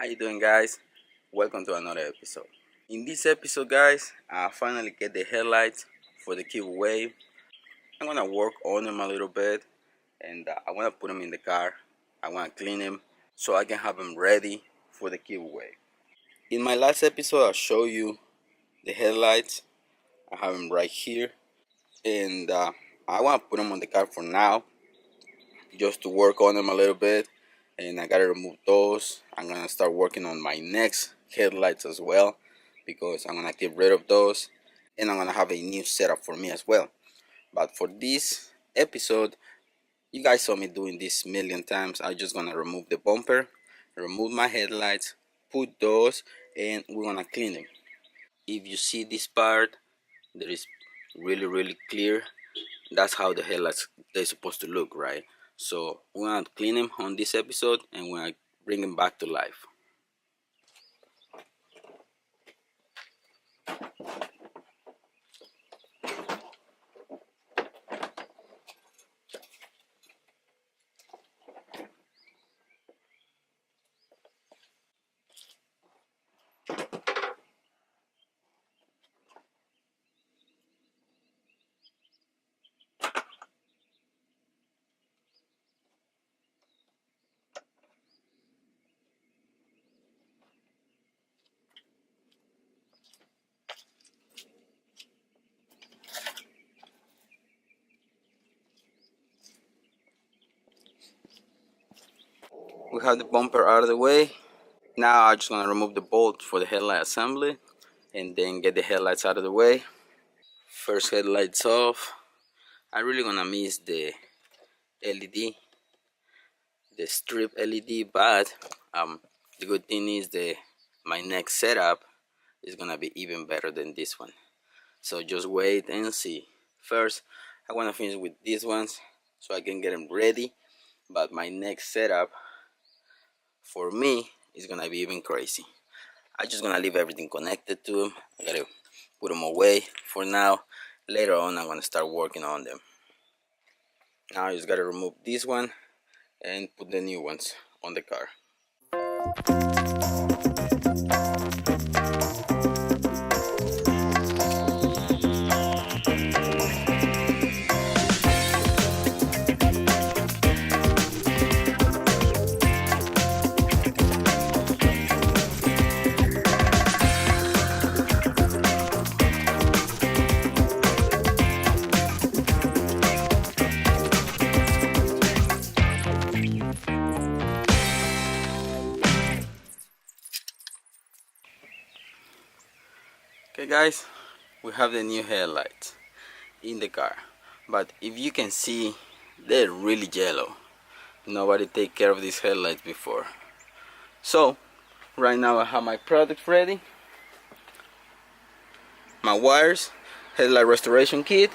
How you doing, guys? Welcome to another episode. In this episode, guys, I finally get the headlights for the giveaway. I'm gonna work on them a little bit, and I wanna put them in the car. I wanna clean them so I can have them ready for the giveaway. In my last episode, I showed you the headlights. I have them right here, and I wanna put them on the car for now, just to work on them a little bit. And I gotta remove those. I'm gonna start working on my next headlights as well, because I'm gonna get rid of those, and I'm gonna have a new setup for me as well. But for this episode, you guys saw me doing this million times. I'm just gonna remove the bumper, remove my headlights, put those, and we're gonna clean them. If you see this part that is really clear, that's how the headlights they're supposed to look, right? So we're gonna clean them on this episode, and we're gonna bring them back to life. We have the bumper out of the way. Now I'm just gonna remove the bolt for the headlight assembly, and then get the headlights out of the way. First headlights off. I'm really gonna miss the LED, the strip LED, but the good thing is my next setup is gonna be even better than this one. So just wait and see. First, I wanna finish with these ones so I can get them ready. But my next setup for me is gonna be even crazy. I'm just gonna leave everything connected to them. I gotta put them away for now. Later on, I'm gonna start working on them. Now I just gotta remove this one and put the new ones on the car. Okay, guys, we have the new headlights in the car, but if you can see, they're really yellow. Nobody take care of these headlights before. So right now I have my product ready, my wires, headlight restoration kit,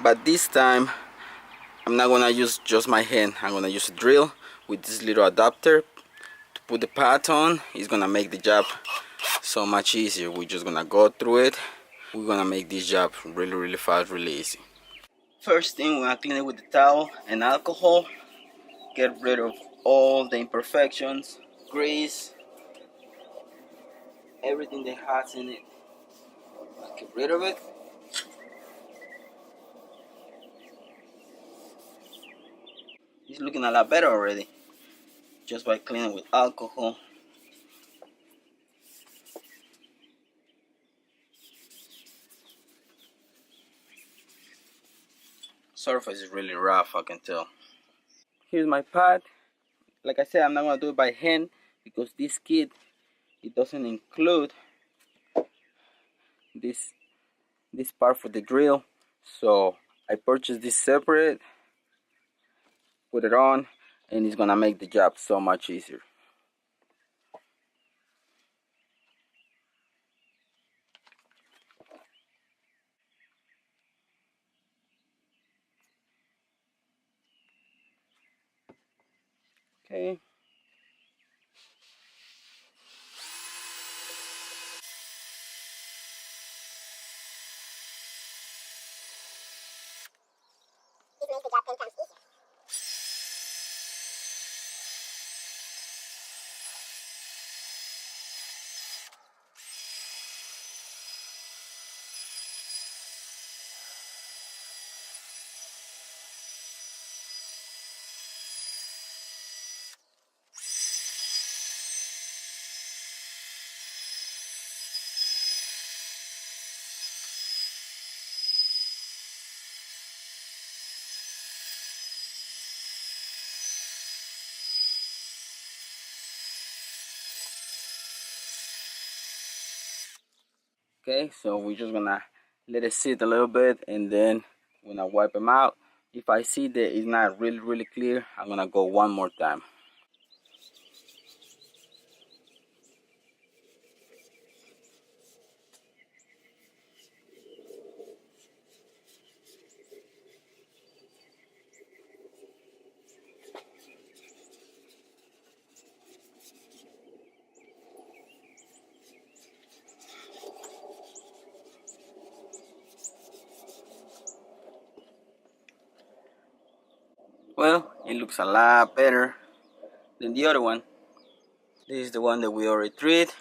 but this time I'm not gonna use just my hand. I'm gonna use a drill with this little adapter to put the pads on. It's gonna make the job so much easier. We're just gonna go through it. We're gonna make this job really fast, really easy. First thing, we're gonna clean it with the towel and alcohol. Get rid of all the imperfections, grease, everything that has in it. Get rid of it. It's looking a lot better already, just by cleaning with alcohol. Surface is really rough, I can tell. Here's my pad. Like I said, I'm not gonna do it by hand because this kit, it doesn't include this part for the drill. So I purchased this separate, put it on, and it's gonna make the job so much easier. Okay. makes the job 10 times easier. Okay, so we're just gonna let it sit a little bit, and then when I wipe them out, if I see that it's not really clear, I'm gonna go one more time. Well, it looks a lot better than the other one. This is the one that we already treated.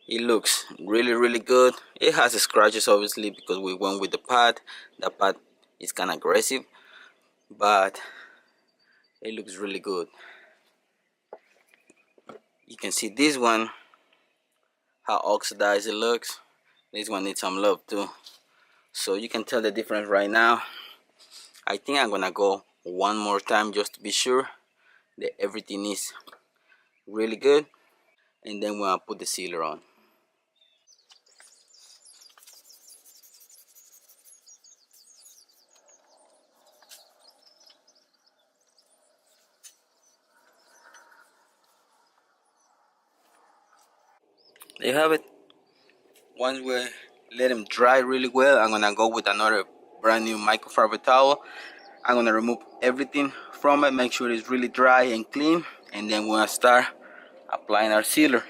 It looks really good. It has scratches obviously because we went with the pad. The pad is kind of aggressive, but it looks really good. You can see this one, how oxidized it looks. This one needs some love too. So you can tell the difference right now. I think I'm gonna go one more time just to be sure that everything is really good, and then we're gonna put the sealer on. There you have it. Once we let them dry really well, I'm gonna go with another brand new microfiber towel. I'm gonna remove everything from it, make sure it's really dry and clean, and then we're gonna start applying our sealer.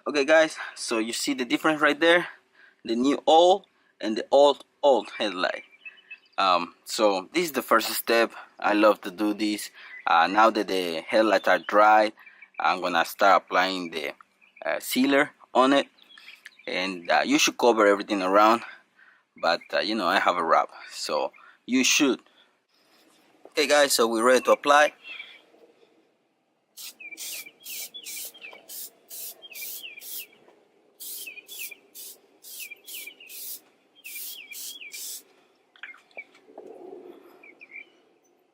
Okay guys, so you see the difference right there, the new old and the old headlight. So this is the first step. I love to do this. Now that the headlights are dry, I'm gonna start applying the sealer on it, and you should cover everything around, but you know, I have a wrap, so you should. Okay guys, so we're ready to apply.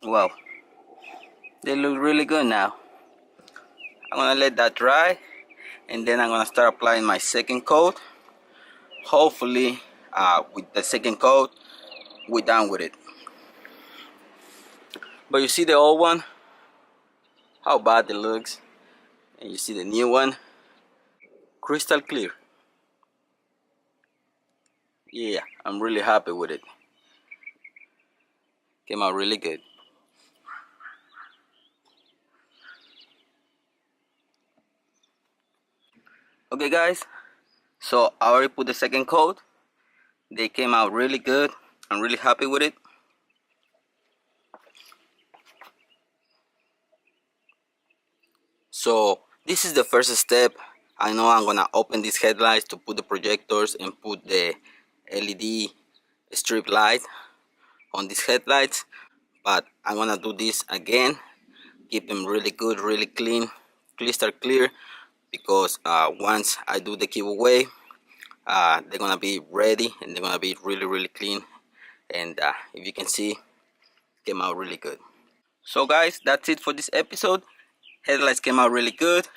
Well, they look really good now. I'm gonna let that dry, and then I'm gonna start applying my second coat. Hopefully with the second coat we're done with it. But you see the old one, how bad it looks, and you see the new one, crystal clear. Yeah, I'm really happy with it. Came out really good. Okay guys, so I already put the second coat. They came out really good. I'm really happy with it. So this is the first step. I know I'm gonna open these headlights to put the projectors and put the LED strip light on these headlights, but I'm gonna do this again, keep them really good, really clean, crystal clear, because once I do the giveaway, they're gonna be ready and they're gonna be really clean, and if you can see, came out really good. So guys, that's it for this episode. Headlights came out really good.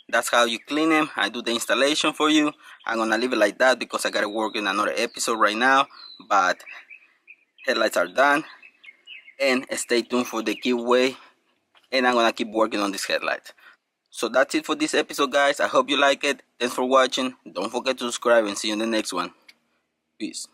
That's how you clean them. I do the installation for you. I'm gonna leave it like that because I gotta work in another episode right now, but headlights are done, and stay tuned for the giveaway, and I'm gonna keep working on this headlight. So that's it for this episode guys. I hope you like it. Thanks for watching. Don't forget to subscribe, and see you in the next one. Peace.